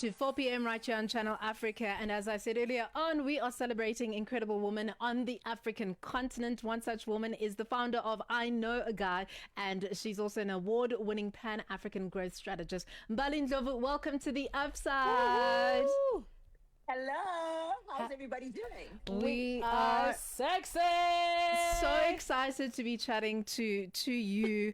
to 4 p.m. right here on Channel Africa. And as I said earlier on, we are celebrating incredible women on the African continent. One such woman is the founder of I Know a Guy, and she's also an award-winning Pan-African growth strategist. Mbali Ndhlovu, welcome to the Upside. Woo-hoo! Hello, how's everybody doing? We are sexy. so excited to be chatting to you,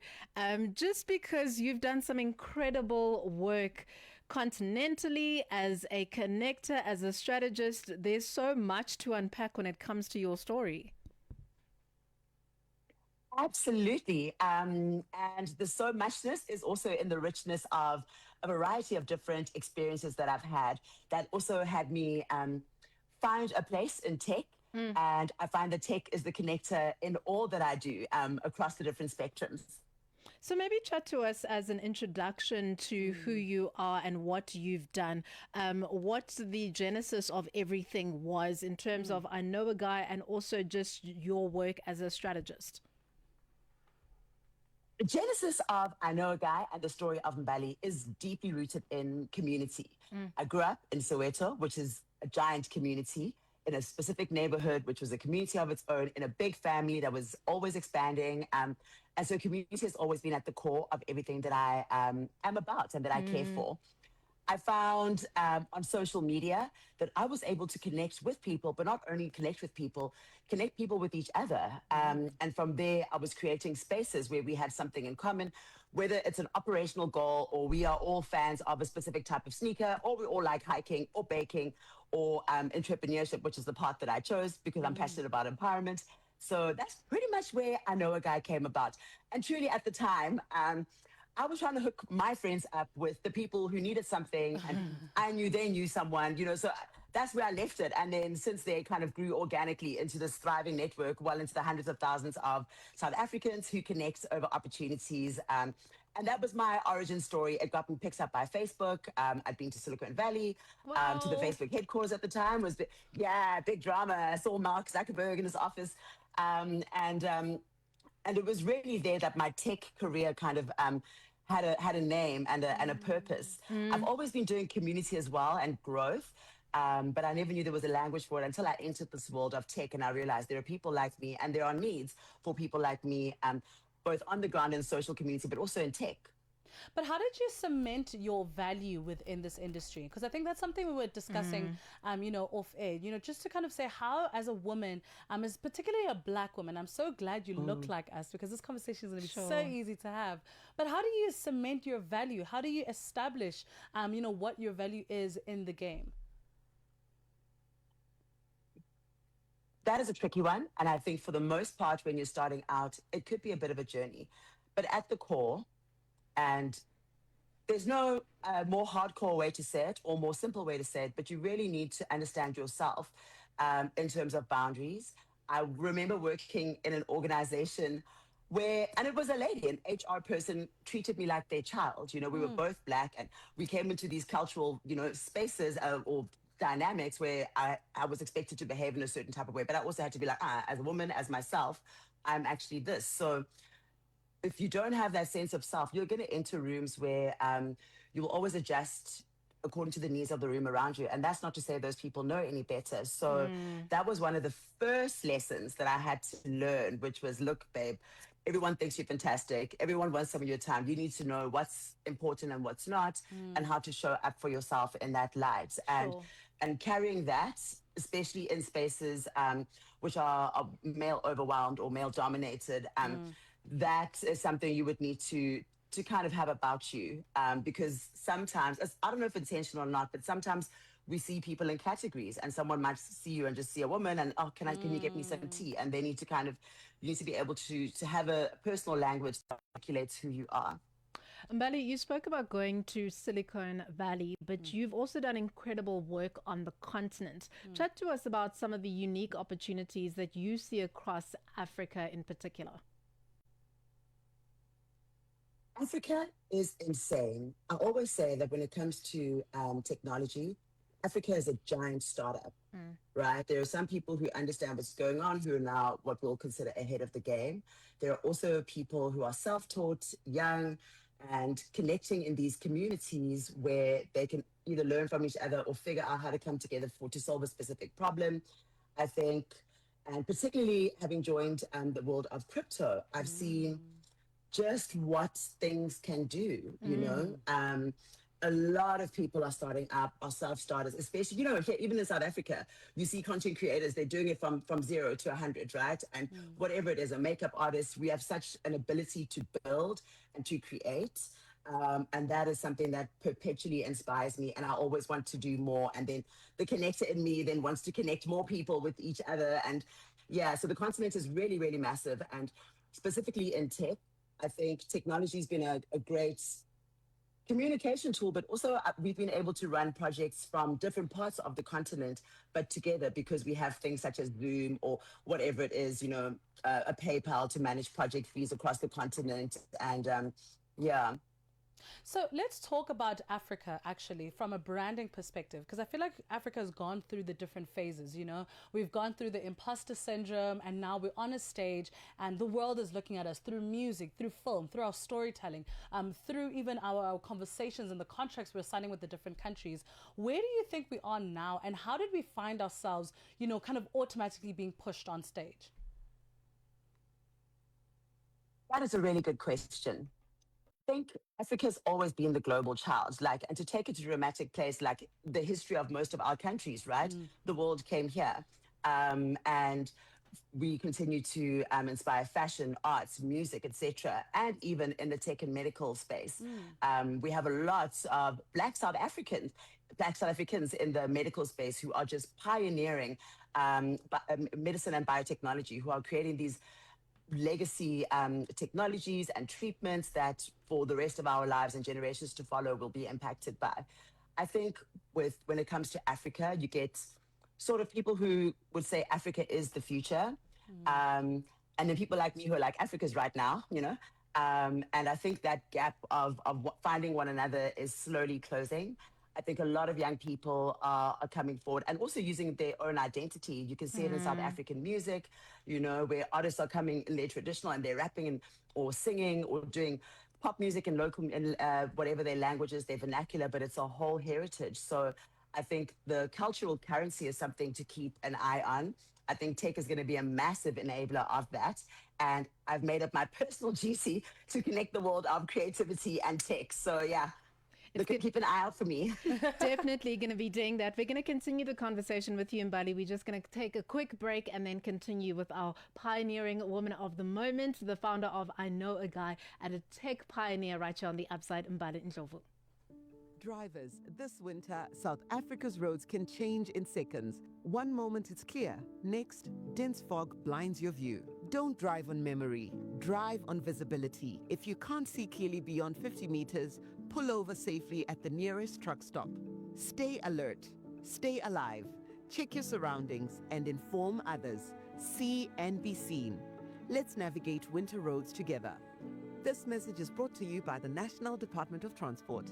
just because you've done some incredible work continentally as a connector, as a strategist. There's so much to unpack when it comes to your story. Absolutely. And the so muchness is also in the richness of a variety of different experiences that I've had that also had me find a place in tech. And I find that tech is the connector in all that I do across the different spectrums. So maybe chat to us as an introduction to who you are and what you've done, what the genesis of everything was in terms of I Know a Guy and also just your work as a strategist. The genesis of I Know a Guy and the story of Mbali is deeply rooted in community. I grew up in Soweto, which is a giant community, in a specific neighborhood, which was a community of its own, in a big family that was always expanding. And so community has always been at the core of everything that I am about and that I care for. I found on social media that I was able to connect with people, but not only connect people with each other. And from there, I was creating spaces where we had something in common, whether it's an operational goal or we are all fans of a specific type of sneaker, or we all like hiking or baking or entrepreneurship, which is the path that I chose because I'm passionate about empowerment. So that's pretty much where I Know a Guy came about. And truly at the time, I was trying to hook my friends up with the people who needed something, and I knew they knew someone, so that's where I left it. And then since they kind of grew organically into this thriving network, well into the hundreds of thousands of South Africans who connect over opportunities. And that was my origin story. It got me picked up by Facebook. I'd been to Silicon Valley, Wow. to the Facebook headquarters at the time. Big drama. I saw Mark Zuckerberg in his office. And it was really there that my tech career kind of had a name and a purpose. I've always been doing community as well and growth, but I never knew there was a language for it until I entered this world of tech, and I realized there are people like me and there are needs for people like me, both on the ground in the social community, but also in tech. But how did you cement your value within this industry? Because I think that's something we were discussing, off air, just to kind of say how, as a woman, as particularly a Black woman, I'm so glad you look like us, because this conversation is going to be so easy to have. But how do you cement your value? How do you establish, what your value is in the game? That is a tricky one. And I think for the most part, when you're starting out, it could be a bit of a journey. But at the core, and there's no more hardcore way to say it or more simple way to say it, but you really need to understand yourself in terms of boundaries. I remember working in an organization and it was a lady, an HR person treated me like their child. We were both Black, and we came into these cultural, spaces or dynamics where I was expected to behave in a certain type of way, but I also had to be like, as a woman, as myself, I'm actually this. So if you don't have that sense of self, you're going to enter rooms where you will always adjust according to the needs of the room around you. And that's not to say those people know any better. So that was one of the first lessons that I had to learn, which was, look, babe, everyone thinks you're fantastic. Everyone wants some of your time. You need to know what's important and what's not, and how to show up for yourself in that light. And carrying that, especially in spaces which are male overwhelmed or male dominated, that is something you would need to kind of have about you, because sometimes, I don't know if intentional or not, but sometimes we see people in categories, and someone might see you and just see a woman and, can you get me some tea? And they need to you need to be able to have a personal language that articulates who you are. Mbali, you spoke about going to Silicon Valley, but you've also done incredible work on the continent. Chat to us about some of the unique opportunities that you see across Africa in particular. Africa is insane. I always say that when it comes to technology, Africa is a giant startup, right? There are some people who understand what's going on, who are now what we'll consider ahead of the game. There are also people who are self-taught, young, and connecting in these communities where they can either learn from each other or figure out how to come together to solve a specific problem. I think, and particularly having joined the world of crypto, I've seen just what things can do, you know. A lot of people are starting up, are self-starters, especially, you know, here, even in South Africa, you see content creators, they're doing it from 0 to 100, right? And whatever it is, a makeup artist, we have such an ability to build and to create. And that is something that perpetually inspires me. And I always want to do more. And then the connector in me then wants to connect more people with each other. And yeah, so the continent is really, really massive. And specifically in tech, I think technology has been a great communication tool, but also we've been able to run projects from different parts of the continent, but together because we have things such as Zoom or whatever it is, you know, a PayPal to manage project fees across the continent. And yeah. So let's talk about Africa actually from a branding perspective, because I feel like Africa has gone through the different phases. You know, we've gone through the imposter syndrome, and now we're on a stage, and the world is looking at us through music, through film, through our storytelling, through even our conversations and the contracts we're signing with the different countries. Where do you think we are now, and how did we find ourselves, you know, kind of automatically being pushed on stage? That is a really good question. I think Africa's always been the global child, like, and to take it to a dramatic place, like the history of most of our countries, right? The world came here. And we continue to inspire fashion, arts, music, etc., and even in the tech and medical space. We have a lot of Black South Africans in the medical space who are just pioneering medicine and biotechnology, who are creating these legacy technologies and treatments that for the rest of our lives and generations to follow will be impacted by. I think when it comes to Africa, you get sort of people who would say Africa is the future. And then people like me who are like, Africa's right now, you know. And I think that gap of finding one another is slowly closing. I think a lot of young people are coming forward and also using their own identity. You can see it in South African music, you know, where artists are coming in their traditional and they're rapping or singing or doing pop music in local, in whatever their languages, their vernacular, but it's a whole heritage. So I think the cultural currency is something to keep an eye on. I think tech is going to be a massive enabler of that. And I've made up my personal duty to connect the world of creativity and tech. So yeah. Keep an eye out for me. Definitely going to be doing that. We're going to continue the conversation with you, Mbali. We're just going to take a quick break and then continue with our pioneering woman of the moment, the founder of I Know a Guy, and a tech pioneer right here on the Upside, Mbali Ndhlovu. Drivers, this winter, South Africa's roads can change in seconds. One moment it's clear, next, dense fog blinds your view. Don't drive on memory, drive on visibility. If you can't see clearly beyond 50 meters, pull over safely at the nearest truck stop. Stay alert, stay alive, check your surroundings and inform others. See and be seen. Let's navigate winter roads together. This message is brought to you by the National Department of Transport.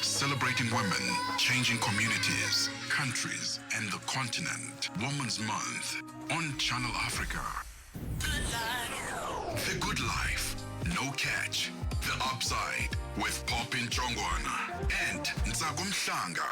Celebrating women, changing communities, countries, and the continent. Women's Month on Channel Africa. The Good Life, No Catch, The Upside with Popin Chongwana and Nzagomhlanga.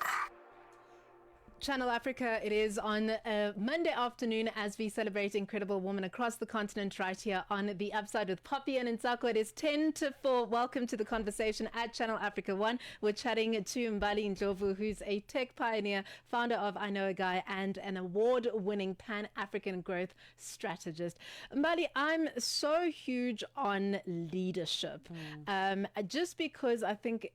Channel Africa, it is on a Monday afternoon as we celebrate incredible women across the continent right here on The Upside with Poppy and Nsako. It is 10 to 4. Welcome to the conversation at Channel Africa 1. We're chatting to Mbali Ndhlovu, who's a tech pioneer, founder of I Know a Guy, and an award-winning Pan-African growth strategist. Mbali, I'm so huge on leadership, just because I think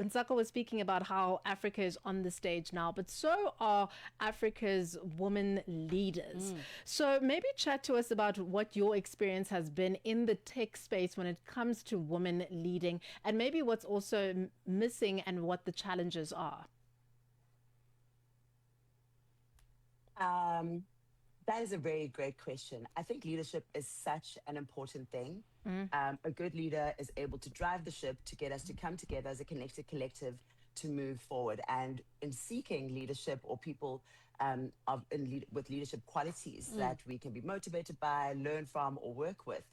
Nsako was speaking about how Africa is on the stage now, but so are Africa's women leaders. So maybe chat to us about what your experience has been in the tech space when it comes to women leading, and maybe what's also missing and what the challenges are. That is a very great question. I think leadership is such an important thing. A good leader is able to drive the ship to get us to come together as a connected collective to move forward. And in seeking leadership or people with leadership qualities that we can be motivated by, learn from, or work with,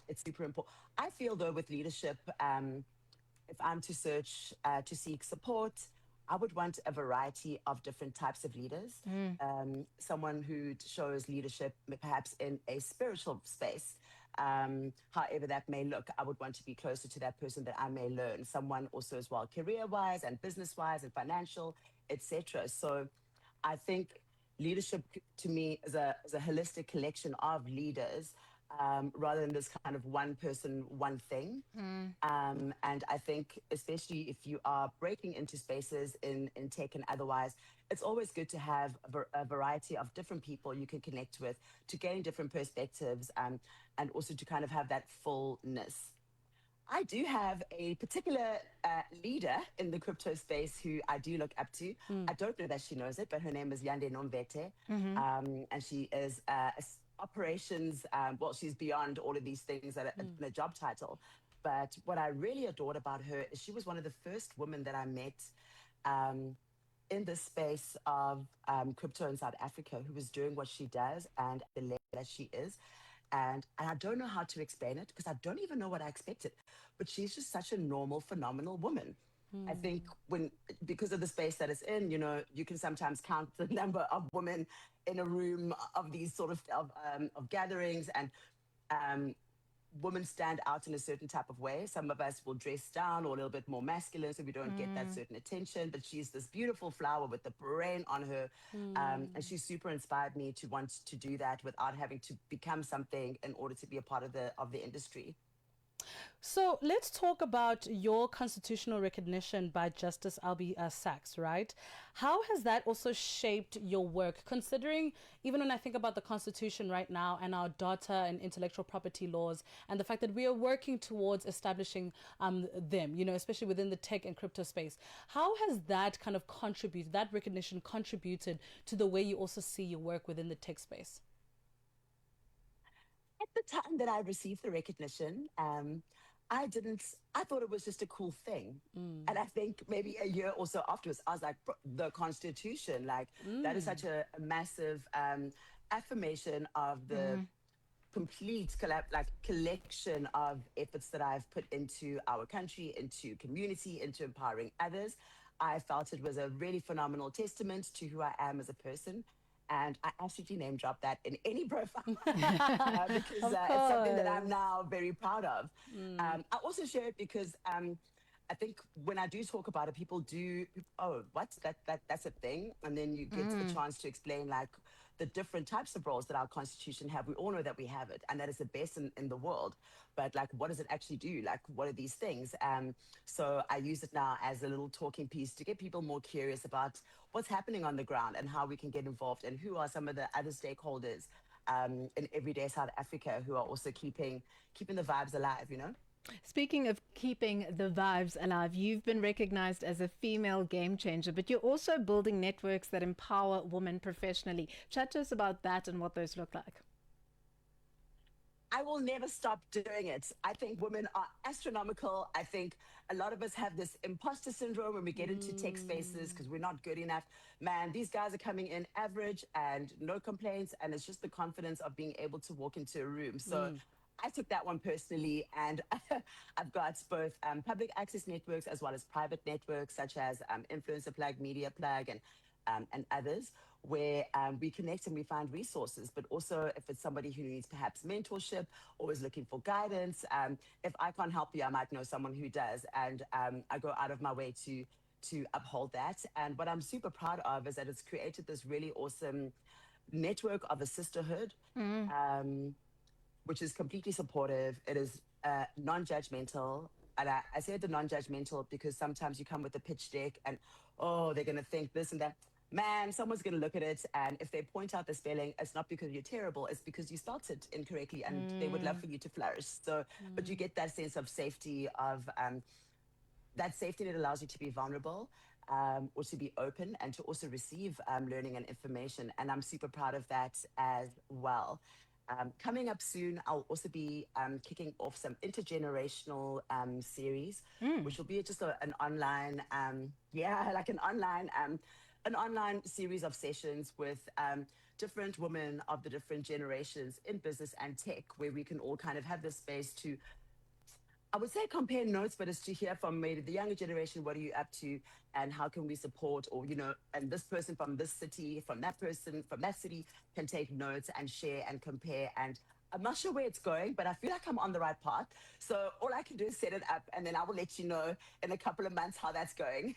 It's super important. I feel though with leadership, if I'm to search to seek support, I would want a variety of different types of leaders. Someone who shows leadership perhaps in a spiritual space, however that may look. I would want to be closer to that person that I may learn. Someone also as well, career-wise and business-wise and financial, etc. So I think leadership to me is a holistic collection of leaders rather than this kind of one person, one thing. And I think, especially if you are breaking into spaces in tech and otherwise, it's always good to have a variety of different people you can connect with to gain different perspectives and also to kind of have that fullness. I do have a particular leader in the crypto space who I do look up to. I don't know that she knows it, but her name is Yande Nombete. And she is operations, well, she's beyond all of these things that are in a job title. But what I really adored about her is she was one of the first women that I met in the space of crypto in South Africa who was doing what she does and the level that she is. And I don't know how to explain it because I don't even know what I expected. But she's just such a normal, phenomenal woman. I think because of the space that it's in, you can sometimes count the number of women in a room of these sort of gatherings, and women stand out in a certain type of way. Some of us will dress down or a little bit more masculine so we don't get that certain attention. But she's this beautiful flower with the brain on her. And she super inspired me to want to do that without having to become something in order to be a part of the industry. So let's talk about your constitutional recognition by Justice Albie Sachs, right? How has that also shaped your work? Considering, even when I think about the Constitution right now and our data and intellectual property laws and the fact that we are working towards establishing them, especially within the tech and crypto space, how has that kind of contributed, that recognition contributed to the way you also see your work within the tech space? At the time that I received the recognition, I thought it was just a cool thing. And I think maybe a year or so afterwards, I was like, the Constitution, like that is such a massive affirmation of the complete collection of efforts that I've put into our country, into community, into empowering others. I felt it was a really phenomenal testament to who I am as a person. And I absolutely name drop that in any profile because it's something that I'm now very proud of. I also share it because I think when I do talk about it, people do, oh, what's that's a thing. And then you get the chance to explain like the different types of roles that our constitution have. We all know that we have it and that is the best in the world. But like, what does it actually do? Like, what are these things? So I use it now as a little talking piece to get people more curious about what's happening on the ground and how we can get involved and who are some of the other stakeholders in everyday South Africa who are also keeping the vibes alive. Speaking of keeping the vibes alive, you've been recognized as a female game changer, but you're also building networks that empower women professionally. Chat to us about that and what those look like. I will never stop doing it. I think women are astronomical. I think a lot of us have this imposter syndrome when we get into tech spaces because we're not good enough. Man, these guys are coming in average and no complaints. And it's just the confidence of being able to walk into a room. So I took that one personally, and I've got both public access networks as well as private networks such as Influencer Plug, Media Plug, and others, where we connect and we find resources. But also, if it's somebody who needs perhaps mentorship or is looking for guidance, if I can't help you, I might know someone who does, and I go out of my way to uphold that. And what I'm super proud of is that it's created this really awesome network of a sisterhood. Which is completely supportive. It is non-judgmental. And I say the non-judgmental because sometimes you come with a pitch deck and, oh, they're going to think this and that. Man, someone's going to look at it. And if they point out the spelling, it's not because you're terrible. It's because you started incorrectly and they would love for you to flourish. So, but you get that sense of safety of that safety that allows you to be vulnerable or to be open and to also receive learning and information. And I'm super proud of that as well. Coming up soon, I'll also be kicking off some intergenerational series, which will be just an online, an online series of sessions with different women of the different generations in business and tech, where we can all kind of have this space to, I would say, compare notes, but it's to hear from maybe the younger generation, what are you up to and how can we support, or, and this person from this city, from that person from that city can take notes and share and compare. And I'm not sure where it's going, but I feel like I'm on the right path. So all I can do is set it up, and then I will let you know in a couple of months how that's going.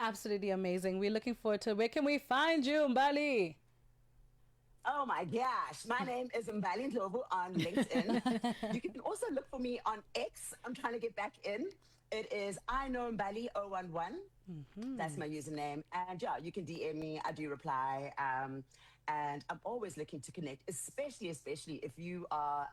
Absolutely amazing. We're looking forward to it. Where can we find you, Mbali? Oh my gosh. My name is Mbali Ndhlovu on LinkedIn. You can also look for me on X. I'm trying to get back in. It is I know Mbali 011. That's my username. And yeah, you can DM me. I do reply. And I'm always looking to connect, especially if you are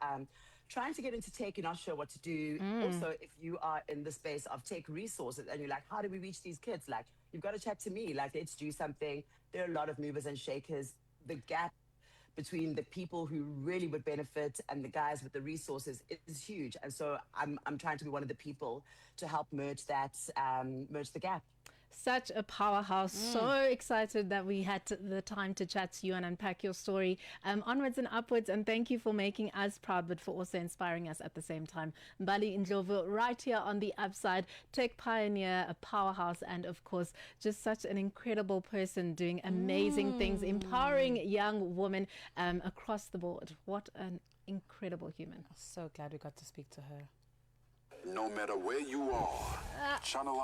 trying to get into tech, you're not sure what to do. Also, if you are in the space of tech resources and you're like, how do we reach these kids? Like, you've got to chat to me. Like, let's do something. There are a lot of movers and shakers. The gap between the people who really would benefit and the guys with the resources is huge. And so I'm trying to be one of the people to help merge the gap. Such a powerhouse. So excited that we had the time to chat to you and unpack your story. Onwards and upwards. And thank you for making us proud, but for also inspiring us at the same time. Mbali Ndhlovu, right here on the upside, tech pioneer, a powerhouse, and of course, just such an incredible person doing amazing things, empowering young women across the board. What an incredible human. So glad we got to speak to her. No matter where you are, Channel